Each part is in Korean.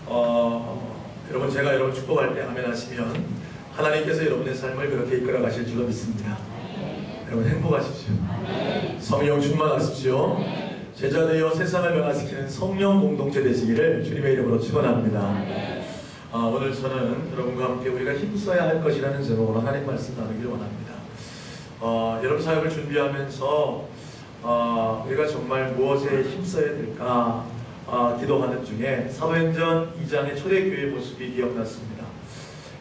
여러분 제가 여러분 축복할 때 아멘 하시면 하나님께서 여러분의 삶을 그렇게 이끌어 가실 줄로 믿습니다. 여러분 행복하십시오. 성령 충만하십시오. 제자되어 세상을 변화시키는 성령 공동체 되시기를 주님의 이름으로 축원합니다. 오늘 저는 여러분과 함께 우리가 힘써야 할 것이라는 제목으로 하나님 말씀 나누기를 원합니다. 여름 사역을 준비하면서 우리가 정말 무엇에 힘써야 될까 기도하는 중에 사도행전 2장의 초대교회의 모습이 기억났습니다.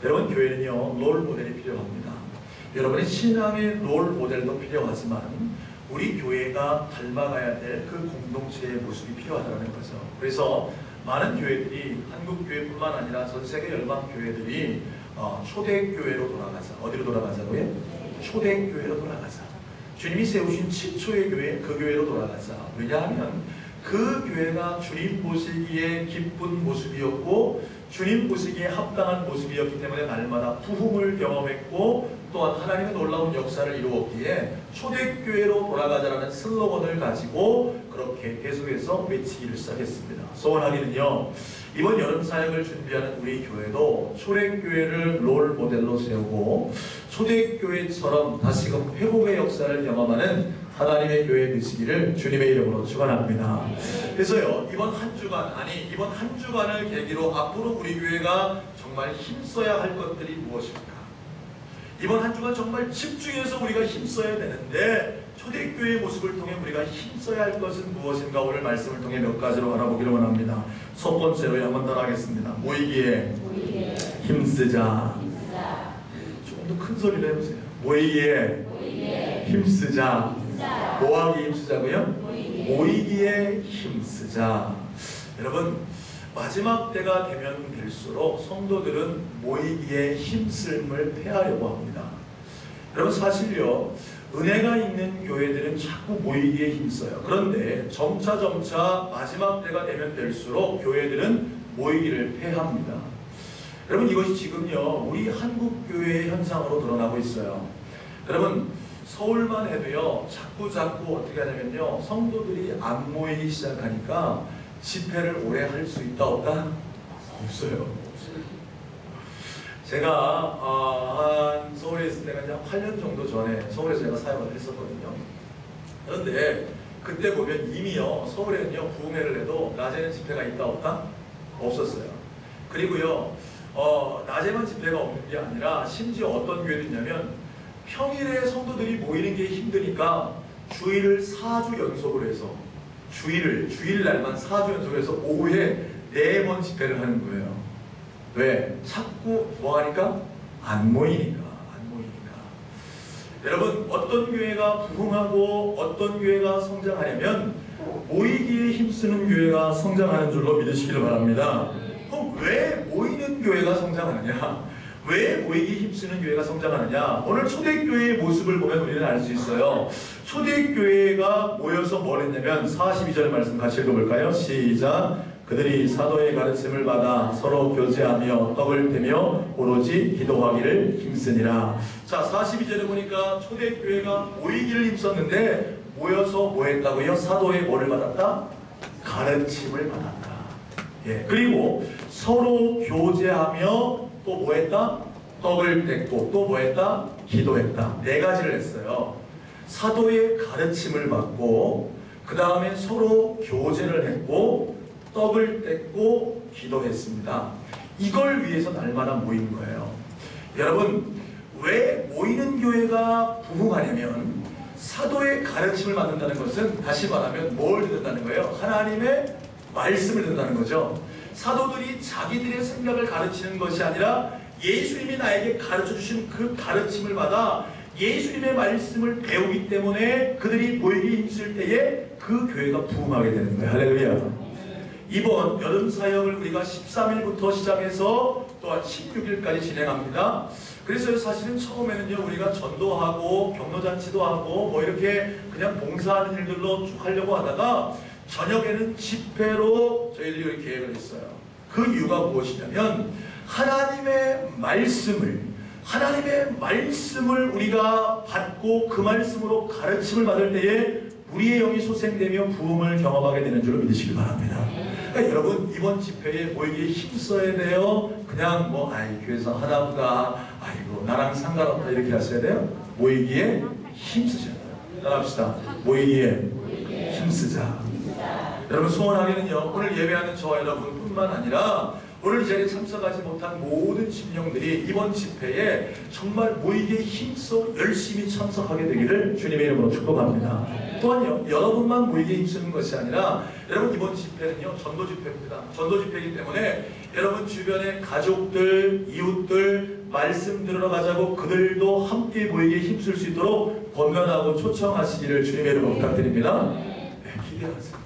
여러분, 교회는요 롤 모델이 필요합니다. 여러분의 신앙의 롤 모델도 필요하지만 우리 교회가 닮아가야 될 그 공동체의 모습이 필요하다는 거죠. 그래서 많은 교회들이 한국 교회뿐만 아니라 전 세계 열방 교회들이 초대교회로 돌아가자. 어디로 돌아가자고요? 초대교회로 돌아가자. 주님이 세우신 최초의 교회, 그 교회로 돌아가자. 왜냐하면 그 교회가 주님 보시기에 기쁜 모습이었고 주님 보시기에 합당한 모습이었기 때문에 날마다 부흥을 경험했고 또한 하나님의 놀라운 역사를 이루었기에 초대교회로 돌아가자라는 슬로건을 가지고 그렇게 계속해서 외치기를 시작했습니다. 소원하기는요, 이번 여름 사역을 준비하는 우리 교회도 초대교회를 롤 모델로 세우고 초대교회처럼 다시금 회복의 역사를 경험하는 하나님의 교회 되시기를 주님의 이름으로 축원합니다. 그래서요, 이번 한 주간을 계기로 앞으로 우리 교회가 정말 힘써야 할 것들이 무엇일까? 이번 한 주간 정말 집중해서 우리가 힘써야 되는데 초대교회의 모습을 통해 우리가 힘써야 할 것은 무엇인가 오늘 말씀을 통해 몇 가지로 알아보기를 원합니다. 첫 번째로 한번 더 하겠습니다. 모이기에 힘쓰자. 조금 더 큰 소리로 해보세요. 모이기에 힘쓰자. 뭐하기에 힘쓰자고요? 모이기에 힘쓰자. 여러분, 마지막 때가 되면 될수록 성도들은 모이기에 힘쓸음을 패하려고 합니다. 여러분, 사실요, 은혜가 있는 교회들은 자꾸 모이기에 힘써요. 그런데 점차 마지막 때가 되면 될수록 교회들은 모이기를 패합니다. 여러분, 이것이 지금요 우리 한국 교회의 현상으로 드러나고 있어요. 여러분, 서울만 해도요 자꾸 어떻게 하냐면요, 성도들이 안 모이기 시작하니까 집회를 오래 할 수 있다 없다? 없어요. 제가 서울에 있을 때가 그냥 8년 정도 전에 서울에서 제가 사역을 했었거든요. 그런데 그때 보면 이미요 서울에는요 부흥회를 해도 낮에는 집회가 있다 없다? 없었어요. 그리고요 낮에만 집회가 없는 게 아니라 심지어 어떤 교회도 있냐면 평일에 성도들이 모이는 게 힘드니까 주일을 4주 연속으로 해서 주일날만 4주 연속으로 해서 오후에 4번 집회를 하는 거예요. 왜? 자꾸 뭐하니까? 안 모이니까. 여러분, 어떤 교회가 부흥하고 어떤 교회가 성장하려면 모이기에 힘쓰는 교회가 성장하는 줄로 믿으시기를 바랍니다. 그럼 왜 모이는 교회가 성장하느냐? 왜 모이기 힘쓰는 교회가 성장하느냐? 오늘 초대교회의 모습을 보면 우리는 알 수 있어요. 초대교회가 모여서 뭘 했냐면 42절 말씀 같이 읽어볼까요? 시작! 그들이 사도의 가르침을 받아 서로 교제하며 떡을 떼며 오로지 기도하기를 힘쓰니라. 자, 42절에 보니까 초대교회가 모이기를 힘썼는데 모여서 뭐 했다고요? 사도의 뭐를 받았다? 가르침을 받았다. 예. 그리고 서로 교제하며 또 뭐 했다? 떡을 뗐고 또 뭐 했다? 기도했다. 4가지를 했어요. 사도의 가르침을 받고 그 다음에 서로 교제를 했고 떡을 뗐고 기도했습니다. 이걸 위해서 날마다 모인 거예요. 여러분, 왜 모이는 교회가 부흥하려면 사도의 가르침을 받는다는 것은 다시 말하면 뭘 듣는다는 거예요? 하나님의 말씀을 듣는다는 거죠. 사도들이 자기들의 생각을 가르치는 것이 아니라 예수님이 나에게 가르쳐주신 그 가르침을 받아 예수님의 말씀을 배우기 때문에 그들이 모이기 힘쓸 때에 그 교회가 부흥하게 되는 거예요. 할렐루야. 이번 여름 사역을 우리가 13일부터 시작해서 또한 16일까지 진행합니다. 그래서 사실은 처음에는요 우리가 전도하고 격려잔치도 하고 뭐 이렇게 그냥 봉사하는 일들로 쭉 하려고 하다가 저녁에는 집회로 저희들이 이렇게 계획을 했어요. 그 이유가 무엇이냐면 하나님의 말씀을 우리가 받고 그 말씀으로 가르침을 받을 때에 우리의 영이 소생되며 부흥을 경험하게 되는 줄로 믿으시기 바랍니다. 그러니까 여러분 이번 집회에 모이기에 힘써야 돼요? 그냥 뭐 교회에서 하나보다 아이고 나랑 상관없다 이렇게 하셔야 돼요? 모이기에 힘쓰셔야 돼요. 따라합시다. 모이기에 힘쓰자. 여러분 소원하기는요, 오늘 예배하는 저와 여러분뿐만 아니라 오늘 이 자리에 참석하지 못한 모든 심령들이 이번 집회에 정말 모이기에 힘써 열심히 참석하게 되기를 주님의 이름으로 축복합니다. 또한요, 여러분만 모이기에 힘쓰는 것이 아니라 여러분 이번 집회는요, 전도 집회입니다. 전도 집회이기 때문에 여러분 주변의 가족들, 이웃들 말씀 들으러 가자고 그들도 함께 모이기에 힘쓸 수 있도록 권면하고 초청하시기를 주님의 이름으로 부탁드립니다. 네, 기대하세요.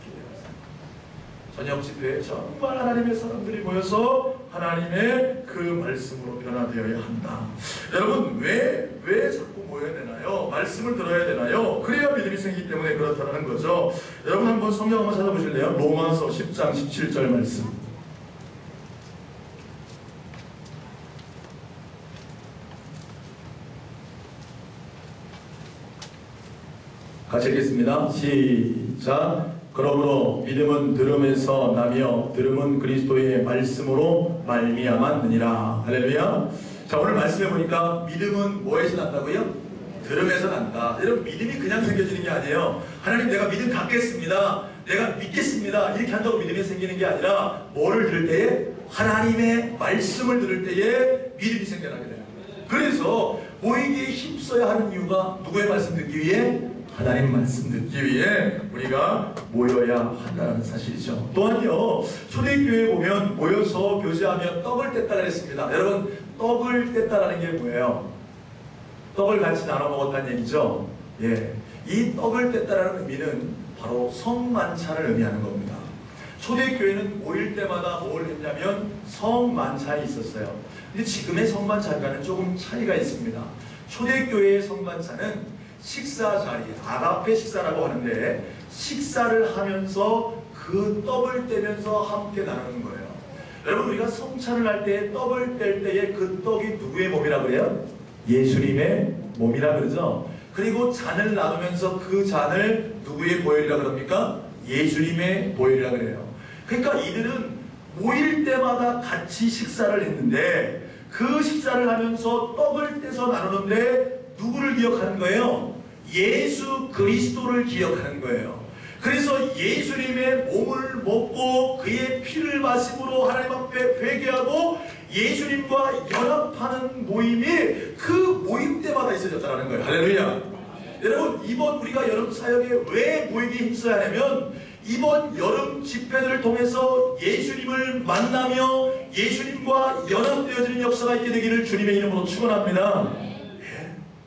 저녁 집회에 정말 하나님의 사람들이 모여서 하나님의 그 말씀으로 변화되어야 한다. 여러분 왜 자꾸 모여야 되나요? 말씀을 들어야 되나요? 그래야 믿음이 생기기 때문에 그렇다는 거죠. 여러분 한번 성경 한번 찾아보실래요? 로마서 10장 17절 말씀. 같이 읽겠습니다. 시작. 그러므로 믿음은 들음에서 나며 들음은 그리스도의 말씀으로 말미암았느니라. 할렐루야. 자, 오늘 말씀해 보니까 믿음은 뭐에서 난다고요? 들음에서 난다. 여러분 믿음이 그냥 생겨지는 게 아니에요. 하나님 내가 믿음 갖겠습니다. 내가 믿겠습니다. 이렇게 한다고 믿음이 생기는 게 아니라 뭐를 들을 때에? 하나님의 말씀을 들을 때에 믿음이 생겨나게 되는 거예요. 그래서 모이기에 힘써야 하는 이유가 누구의 말씀 듣기 위해? 하나님 말씀 듣기 위해 우리가 모여야 한다는 사실이죠. 또한요, 초대교회에 보면 모여서 교제하며 떡을 뗐다 그랬습니다. 여러분 떡을 뗐다라는 게 뭐예요? 떡을 같이 나눠 먹었다는 얘기죠. 예, 이 떡을 뗐다라는 의미는 바로 성만찬을 의미하는 겁니다. 초대교회는 모일 때마다 뭘 했냐면 성만찬이 있었어요. 근데 지금의 성만찬과는 조금 차이가 있습니다. 초대교회의 성만찬은 식사 자리, 아가페 식사라고 하는데 식사를 하면서 그 떡을 떼면서 함께 나누는 거예요. 여러분 우리가 성찬을 할 때 떡을 뗄 때에 그 떡이 누구의 몸이라 그래요? 예수님의 몸이라 그러죠. 그리고 잔을 나누면서 그 잔을 누구의 보혈이라 그럽니까? 예수님의 보혈이라 그래요. 그러니까 이들은 모일 때마다 같이 식사를 했는데 그 식사를 하면서 떡을 떼서 나누는데 누구를 기억하는 거예요? 예수 그리스도를 기억하는 거예요. 그래서 예수님의 몸을 먹고 그의 피를 마심으로 하나님 앞에 회개하고 예수님과 연합하는 모임이 그 모임 때마다 있어졌다는 거예요. 할렐루야. 여러분 이번 우리가 여름 사역에 왜 모이기에 힘써야 하냐면 이번 여름 집회들을 통해서 예수님을 만나며 예수님과 연합되어지는 역사가 있게 되기를 주님의 이름으로 축원합니다.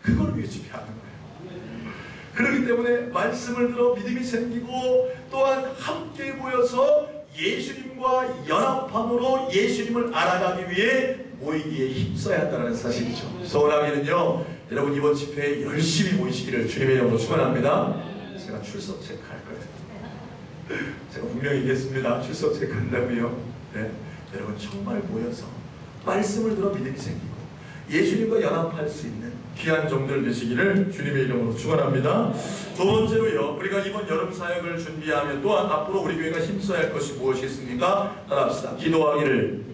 그걸 위해 집회하는 거예요. 그렇기 때문에 말씀을 들어 믿음이 생기고 또한 함께 모여서 예수님과 연합함으로 예수님을 알아가기 위해 모이기에 힘써야 한다는 사실이죠. 소원하기는요, 여러분 이번 집회에 열심히 모이시기를 주님의 이름으로 축원합니다. 제가 출석 체크할 거예요. 제가 분명히 얘기했습니다. 출석 체크한다고요. 네. 여러분 정말 모여서 말씀을 들어 믿음이 생기고 예수님과 연합할 수 있는 귀한 종들 되시기를 주님의 이름으로 축원합니다. 두 번째로요, 우리가 이번 여름 사역을 준비하면 또한 앞으로 우리 교회가 힘써야 할 것이 무엇이겠습니까? 따라합시다. 기도하기를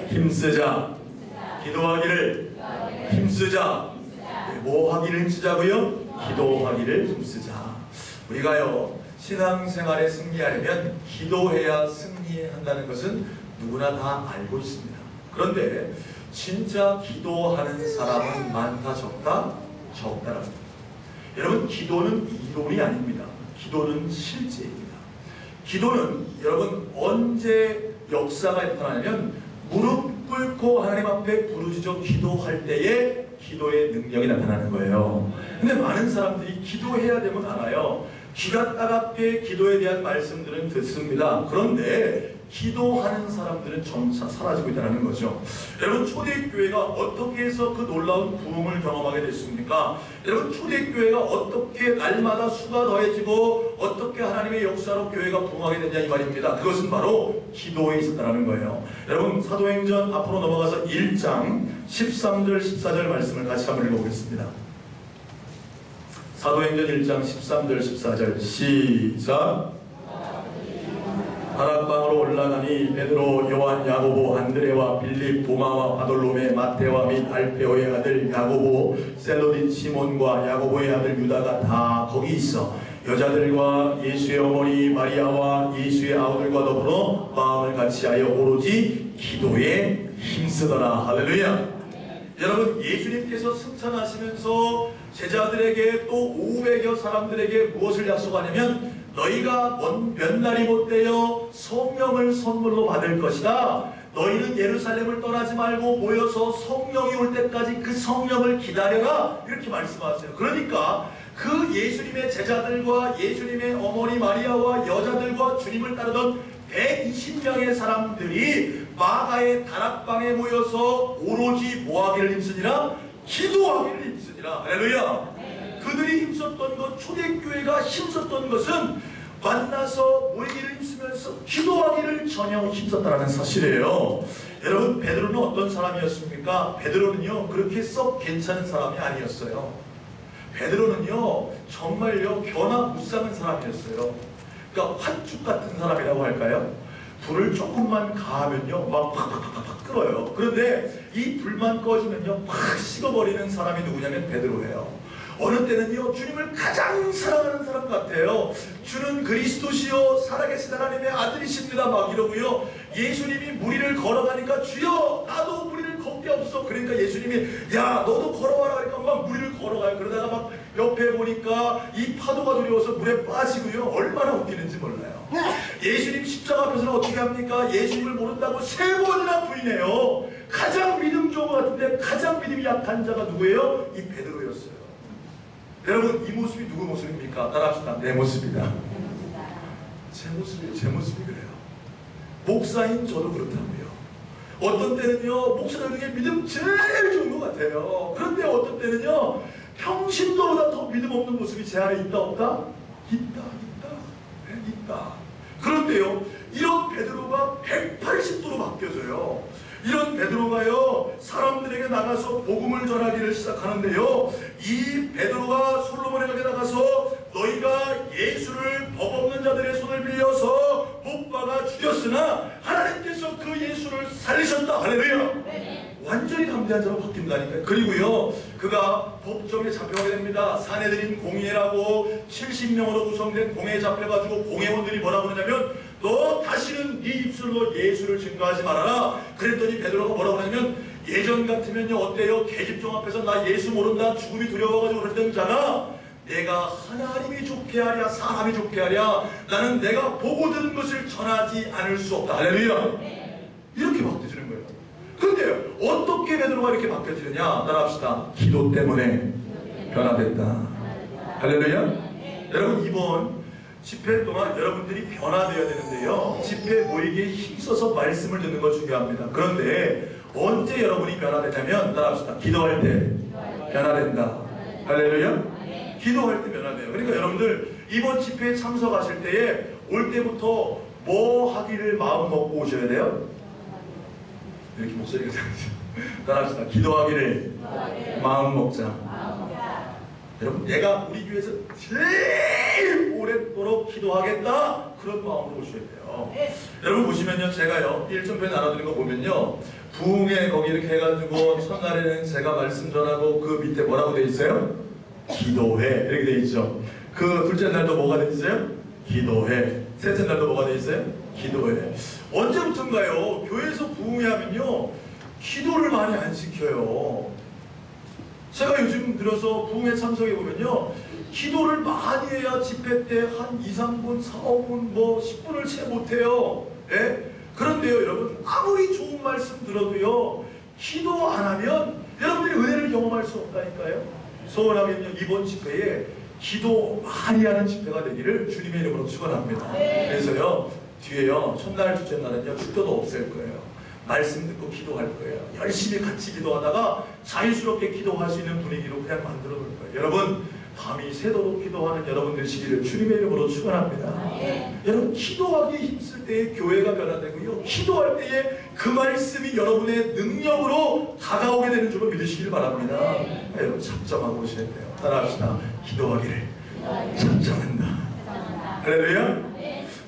힘쓰자. 기도하기를 힘쓰자. 뭐 하기를 힘쓰자고요? 기도하기를 힘쓰자. 우리가요 신앙생활에 승리하려면 기도해야 승리한다는 것은 누구나 다 알고 있습니다. 그런데 진짜 기도하는 사람은 많다 적다? 적다랍니다. 여러분 기도는 이론이 아닙니다. 기도는 실제입니다. 기도는 여러분 언제 역사가 나타나냐면 무릎 꿇고 하나님 앞에 부르짖어 기도할 때에 기도의 능력이 나타나는 거예요. 근데 많은 사람들이 기도해야 되면 알아요. 귀가 따갑게 기도에 대한 말씀들은 듣습니다. 그런데 기도하는 사람들은 점차 사라지고 있다는 거죠. 여러분 초대교회가 어떻게 해서 그 놀라운 부흥을 경험하게 됐습니까? 여러분 초대교회가 어떻게 날마다 수가 더해지고 어떻게 하나님의 역사로 교회가 부흥하게 됐냐 이 말입니다. 그것은 바로 기도에 있었다는 거예요. 여러분 사도행전 앞으로 넘어가서 1장 13절 14절 말씀을 같이 한번 읽어보겠습니다. 사도행전 1장 13절 14절 시작. 다락방으로 올라가니 베드로, 요한, 야고보, 안드레와 빌립, 도마와 바돌로메, 마테와 및 알페오의 아들 야고보, 셀로딘 시몬과 야고보의 아들 유다가 다 거기 있어 여자들과 예수의 어머니 마리아와 예수의 아우들과 더불어 마음을 같이하여 오로지 기도에 힘쓰더라. 할렐루야. 여러분, 예수님께서 승천하시면서 제자들에게 또 500여 사람들에게 무엇을 약속하냐면 너희가 몇 날이 못되어 성령을 선물로 받을 것이다. 너희는 예루살렘을 떠나지 말고 모여서 성령이 올 때까지 그 성령을 기다려라. 이렇게 말씀하세요. 그러니까 그 예수님의 제자들과 예수님의 어머니 마리아와 여자들과 주님을 따르던 120명의 사람들이 마가의 다락방에 모여서 오로지 뭐하기를 힘쓰니라? 기도하기를 힘쓰니라. 할렐루야. 그들이 힘썼던 것, 초대교회가 힘썼던 것은 만나서 모이기를 힘쓰면서 기도하기를 전혀 힘썼다라는 사실이에요. 여러분, 베드로는 어떤 사람이었습니까? 베드로는요 그렇게 썩 괜찮은 사람이 아니었어요. 베드로는요 정말요 변화무쌍한 사람이었어요. 그러니까 팥죽 같은 사람이라고 할까요? 불을 조금만 가하면요 막 팍팍팍팍 끓어요. 그런데 이 불만 꺼지면요 팍 식어버리는 사람이 누구냐면 베드로예요. 어느 때는요 주님을 가장 사랑하는 사람 같아요. 주는 그리스도시요 살아계신 하나님의 아들이십니다 막 이러고요. 예수님이 무리를 걸어가니까 주여 나도 무리를 걷게 없어. 그러니까 예수님이 야 너도 걸어와라 그러니까 막 무리를 걸어가요. 그러다가 막 옆에 보니까 이 파도가 두려워서 물에 빠지고요. 얼마나 웃기는지 몰라요. 예수님 십자가 앞에서는 어떻게 합니까? 예수님을 모른다고 3번이나 부인해요. 가장 믿음 좋은 것 같은데 가장 믿음이 약한 자가 누구예요? 이 베드로였어요. 여러분, 이 모습이 누구 모습입니까? 따라합시다. 내 모습이다. 제 모습이에요. 제 모습이 그래요. 목사인 저도 그렇다고요. 어떤 때는요 목사들 중에 믿음 제일 좋은 것 같아요. 그런데 어떤 때는요 평신도보다 더 믿음 없는 모습이 제 안에 있다 없다? 있다. 네, 있다. 그런데요 이런 베드로가 180도로 바뀌어져요. 이런 베드로가요 사람들에게 나가서 복음을 전하기를 시작하는데요 이 베드로가 솔로몬에게 나가서 너희가 예수를 법 없는 자들의 손을 빌려서 못 박아 죽였으나 하나님께서 그 예수를 살리셨다. 할렐루야. 네. 완전히 담대한 자로 바뀐다니까요. 그리고요 그가 법정에 잡혀가게 됩니다. 사내들인 공회라고 70명으로 구성된 공회에 잡혀가지고 공회원들이 뭐라고 하냐면 너 다시는 네 입술로 예수를 증거하지 말아라. 그랬더니 베드로가 뭐라고 하냐면 예전 같으면요 어때요? 계집종 앞에서 나 예수 모른다 죽음이 두려워가지고 그랬던 자가 내가 하나님이 좋게 하랴 사람이 좋게 하랴 나는 내가 보고 들은 것을 전하지 않을 수 없다. 할렐루야. 이렇게 바뀌어지는 거예요. 그런데 어떻게 베드로가 이렇게 바뀌어지느냐? 따라합시다. 기도 때문에 변화됐다. 할렐루야. 여러분 이번 집회 동안 여러분들이 변화되어야 되는데요 집회 모이기에 힘써서 말씀을 듣는 거 중요합니다. 그런데 언제 여러분이 변화되냐면 따라합시다. 기도할 때 변화된다. 할렐루야. 기도할 때 변화돼요. 그러니까 여러분들 이번 집회에 참석하실 때에 올 때부터 뭐 하기를 마음 먹고 오셔야 돼요? 이렇게 목소리가 작죠. 따라합시다. 기도하기를 마음 먹자. 여러분 내가 우리 교회에서 제일 오랫도록 기도하겠다 그런 마음으로 오셔야 돼요. 여러분 보시면요 제가요 1점표에 나눠드린 거 보면요 부흥회 거기 이렇게 해가지고 첫날에는 제가 말씀 전하고 그 밑에 뭐라고 돼 있어요? 기도회 이렇게 돼 있죠. 그 둘째 날도 뭐가 돼 있어요? 기도회. 셋째 날도 뭐가 돼 있어요? 기도회. 언제부턴가요 교회에서 부흥회 하면요 기도를 많이 안 시켜요. 제가 요즘 들어서 부흥회 참석해 보면요 기도를 많이 해야 집회 때 한 2, 3분, 4, 5분, 뭐 10분을 채 못해요. 예? 그런데요 여러분 아무리 좋은 말씀 들어도요 기도 안 하면 여러분들이 은혜를 경험할 수 없다니까요. 소원하면요 이번 집회에 기도 많이 하는 집회가 되기를 주님의 이름으로 축원합니다. 그래서요 뒤에요 첫날 둘째 날은요 축도도 없앨 거예요. 말씀 듣고 기도할 거예요. 열심히 같이 기도하다가 자유스럽게 기도할 수 있는 분위기로 그냥 만들어 놓을 거예요. 여러분 밤이 새도록 기도하는 여러분 되시기를 주님의 이름으로 축원합니다. 여러분 기도하기 힘쓸 때에 교회가 변화되고요 기도할 때에 그 말씀이 여러분의 능력으로 다가오게 되는 줄로 믿으시길 바랍니다. 여러분 작정하고 오셔야 돼요. 따라합시다. 기도하기를 작정한다. 할렐루야.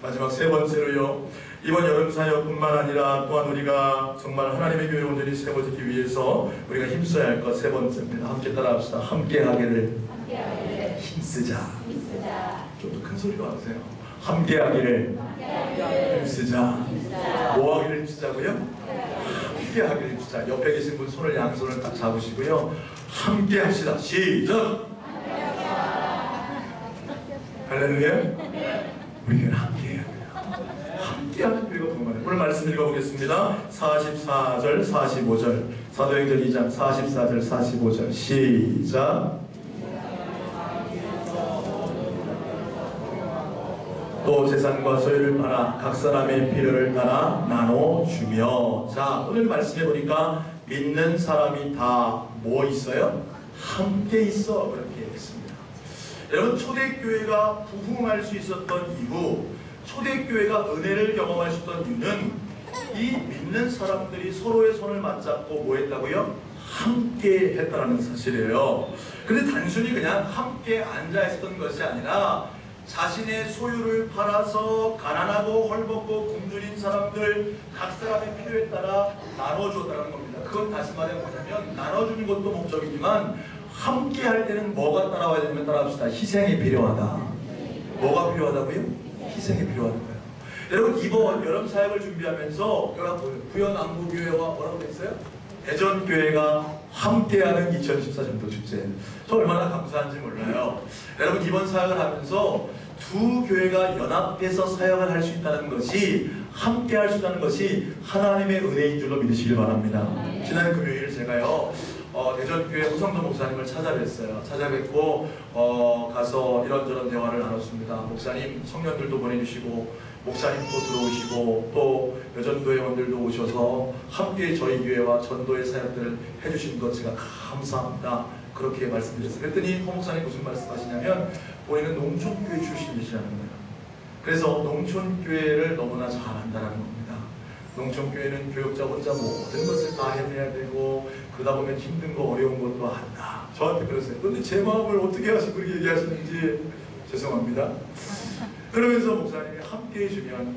마지막 세 번째로요, 이번 여름 사역뿐만 아니라 또한 우리가 정말 하나님의 교회를 온전히 세워지기 위해서 우리가 힘써야 할 것 세 번째입니다. 함께 따라합시다. 함께 하기를 힘쓰자. 좀 더 큰 소리로 하세요. 함께 하기를 힘쓰자. 뭐 하기를 힘쓰자고요? 함께 하기를 힘쓰자. 옆에 계신 분 손을 양손을 딱 잡으시고요, 함께 합시다. 시작. 할렐루야. 우리는 함께 해야 돼요. 함께 하는 교회가 정말. 오늘 말씀 읽어보겠습니다. 44절 45절 사도행전 2장 44절 45절 시작. 또 재산과 소유를 팔아 각 사람의 필요를 따라 나눠주며. 자, 오늘 말씀해 보니까 믿는 사람이 다 뭐 있어요? 함께 있어. 그렇게 했습니다. 여러분, 초대교회가 부흥할 수 있었던 이유, 초대교회가 은혜를 경험할 수 있었던 이유는 이 믿는 사람들이 서로의 손을 맞잡고 뭐 했다고요? 함께 했다는 사실이에요. 근데 단순히 그냥 함께 앉아 있었던 것이 아니라 자신의 소유를 팔아서 가난하고 헐벗고 굶주린 사람들 각 사람의 필요에 따라 나눠주었다는 겁니다. 그건 다시 말해 뭐냐면, 나눠주는 것도 목적이지만 함께 할 때는 뭐가 따라와야 되냐면, 따라합시다. 희생이 필요하다. 뭐가 필요하다고요? 희생이 필요하다는 거예요. 여러분, 이번 여름 사역을 준비하면서 부여남부교회와 뭐라고 했어요? 대전교회가 함께하는 2014 전도 축제. 저 얼마나 감사한지 몰라요. 여러분, 이번 사역을 하면서 두 교회가 연합해서 사역을 할 수 있다는 것이, 함께 할 수 있다는 것이 하나님의 은혜인 줄로 믿으시길 바랍니다. 지난 금요일 제가요, 대전교회 호성도 목사님을 찾아뵀어요. 찾아뵙고 가서 이런저런 대화를 나눴습니다. 목사님 청년들도 보내주시고, 목사님도 들어오시고, 또 여전도 회원들도 오셔서 함께 저희 교회와 전도의 사역들을 해주신 것 제가 감사합니다. 그렇게 말씀드렸어요. 그랬더니 허 목사님 무슨 말씀하시냐면, 본인은 농촌교회 출신이시라는 거예요. 그래서 농촌교회를 너무나 잘 안다는 겁니다. 농촌교회는 교육자 혼자 모든 것을 다 해내야 되고, 그러다 보면 힘든 거 어려운 것도 안다. 저한테 그러세요. 그런데 제 마음을 어떻게 하시고 그렇게 얘기하시는지 죄송합니다. 그러면서 목사님이 함께 해주면,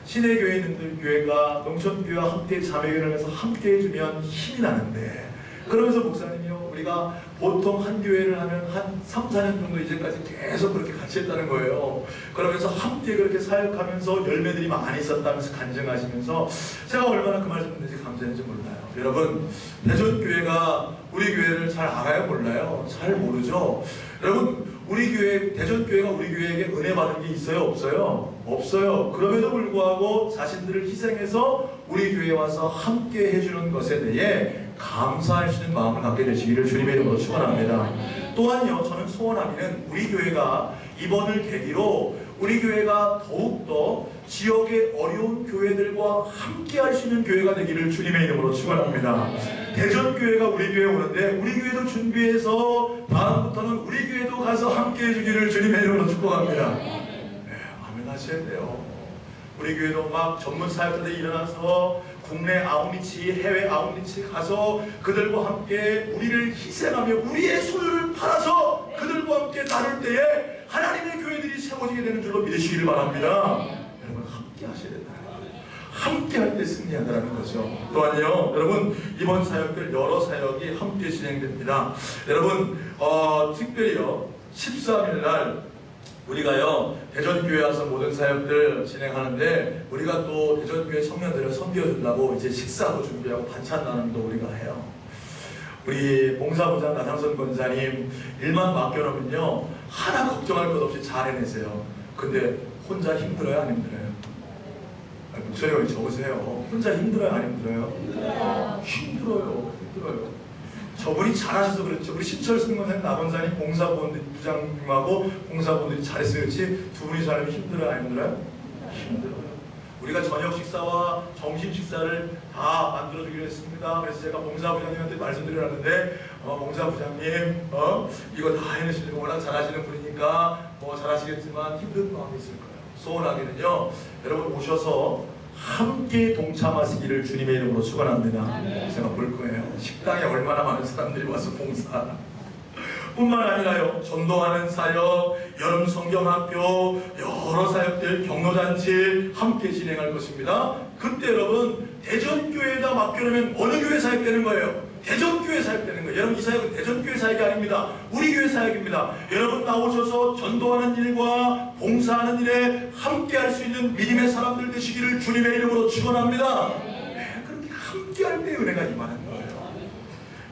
시내 교회 있는 교회가 농촌교회와 함께 자매교회를 해서 함께 해주면 힘이 나는데, 그러면서 목사님이요, 우리가 보통 한 교회를 하면 한 3, 4년 정도 이제까지 계속 그렇게 같이 했다는 거예요. 그러면서 함께 그렇게 사역하면서 열매들이 많이 있었다면서 간증하시면서, 제가 얼마나 그 말씀 듣는지 감사했는지 몰라요. 여러분, 대전교회가 우리 교회를 잘 알아요? 몰라요? 잘 모르죠? 여러분, 우리 교회, 대전교회가 우리 교회에게 은혜 받은 게 있어요? 없어요? 없어요. 그럼에도 불구하고 자신들을 희생해서 우리 교회에 와서 함께 해주는 것에 대해 감사하시는 마음을 갖게 되시기를 주님의 이름으로 축원합니다. 또한요, 저는 소원하기는 우리 교회가 이번을 계기로 우리 교회가 더욱더 지역의 어려운 교회들과 함께 할 수 있는 교회가 되기를 주님의 이름으로 축원합니다. 대전교회가 우리 교회에 오는데 우리 교회도 준비해서 다음부터는 우리 교회도 가서 함께 해주기를 주님의 이름으로 축복합니다. 아멘 하셔야 돼요. 우리 교회도 막 전문 사역자들이 일어나서 국내 아웃리치, 해외 아웃리치 가서 그들과 함께 우리를 희생하며 우리의 소유를 팔아서 그들과 함께 나눌 때에 하나님의 교회들이 세워지게 되는 줄로 믿으시기를 바랍니다. 여러분, 함께 하셔야 된다. 함께 할 때 승리한다는 거죠. 또한요, 여러분, 이번 사역들 여러 사역이 함께 진행됩니다. 여러분, 특별히요 13일 날 우리가요 대전교회 와서 모든 사역들 진행하는데, 우리가 또 대전교회 청년들을 섬겨준다고 이제 식사도 준비하고 반찬 나눔도 우리가 해요. 우리 봉사부장 나상선 권사님 일만 맡겨놓으면요 하나 걱정할 것 없이 잘 해내세요. 근데 혼자 힘들어요? 안 힘들어요? 목소리가 왜 적으세요? 혼자 힘들어요? 안 힘들어요? 힘들어요. 저분이 잘하셔서 그렇죠. 우리 신철승 권사님, 나권사님, 봉사부장님하고 봉사부들이 잘했어요. 그렇지? 두 분이 잘하면 힘들어요? 안 힘들어요? 힘들어요. 우리가 저녁 식사와 점심 식사를 다 만들어주기로 했습니다. 그래서 제가 봉사부장님한테 말씀드렸는데, 봉사부장님, 이거 다 해내시려고 워낙 잘하시는 분이니까 잘하시겠지만 힘든 마음이 있을 거예요. 소원하기는요, 여러분 오셔서 함께 동참하시기를 주님의 이름으로 축원합니다. 제가 볼 거예요. 식당에 얼마나 많은 사람들이 와서 봉사. 뿐만 아니라요, 전도하는 사역, 여름 성경학교, 여러 사역들, 경로잔치 함께 진행할 것입니다. 그때 여러분 대전교회에다 맡겨놓으면 어느 교회 사역되는 거예요? 대전교회 사역되는 거예요. 여러분 이 사역은 대전교회 사역이 아닙니다. 우리 교회 사역입니다. 여러분 나오셔서 전도하는 일과 봉사하는 일에 함께 할 수 있는 믿음의 사람들 되시기를 주님의 이름으로 축원합니다. 네, 그렇게 함께 할 때 은혜가 임하는 거예요.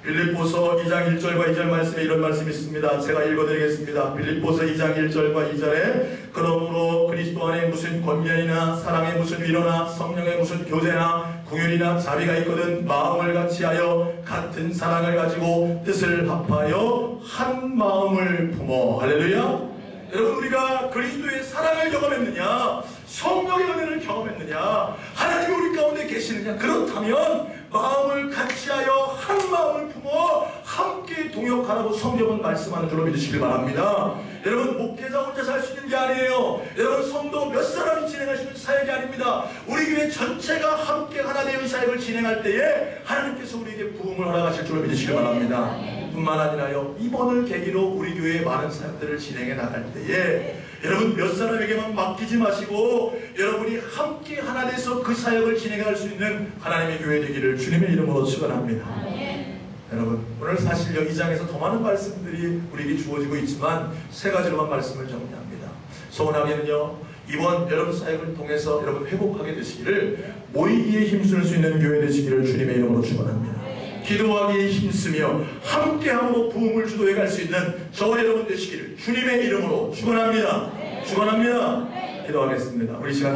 빌립보서 2장 1절과 2절 말씀에 이런 말씀이 있습니다. 제가 읽어드리겠습니다. 빌립보서 2장 1절과 2절에 그러므로 그리스도 안에 무슨 권면이나 사랑에 무슨 위로나 성령의 무슨 교제나 궁율이나 자비가 있거든 마음을 같이하여 같은 사랑을 가지고 뜻을 합하여 한 마음을 품어. 할렐루야. 여러분 우리가 그리스도의 사랑을 경험했느냐, 성령의 은혜를 경험했느냐, 하나님이 우리 가운데 계시느냐, 그렇다면 마음을 같이하여 한 마음을 품어 함께 동역하라고 성경은 말씀하는 줄로 믿으시길 바랍니다. 여러분 목회자 혼자서 할 수 있는 게 아니에요. 여러분 성도 몇 사람이 진행하시는 사역이 아닙니다. 우리 교회 전체가 함께 하나 되어 이 사역을 진행할 때에 하나님께서 우리에게 부흥을 허락하실 줄로 믿으시길 바랍니다. 뿐만 아니라요, 이번을 계기로 우리 교회의 많은 사역들을 진행해 나갈 때에 여러분 몇 사람에게만 맡기지 마시고 여러분이 함께 하나 돼서 그 사역을 진행할 수 있는 하나님의 교회 되기를 주님의 이름으로 축원합니다. 여러분 오늘 사실 이 장에서 더 많은 말씀들이 우리에게 주어지고 있지만 세 가지로만 말씀을 정리합니다. 소원하기는요, 이번 여러분 사역을 통해서 여러분 회복하게 되시기를, 모이기에 힘쓸 수 있는 교회 되시기를 주님의 이름으로 축원합니다. 기도하기에 힘쓰며 함께함으로 부흥을 주도해 갈 수 있는 저와 여러분 되시기를 주님의 이름으로 축원합니다. 축원합니다. 기도하겠습니다. 우리 시간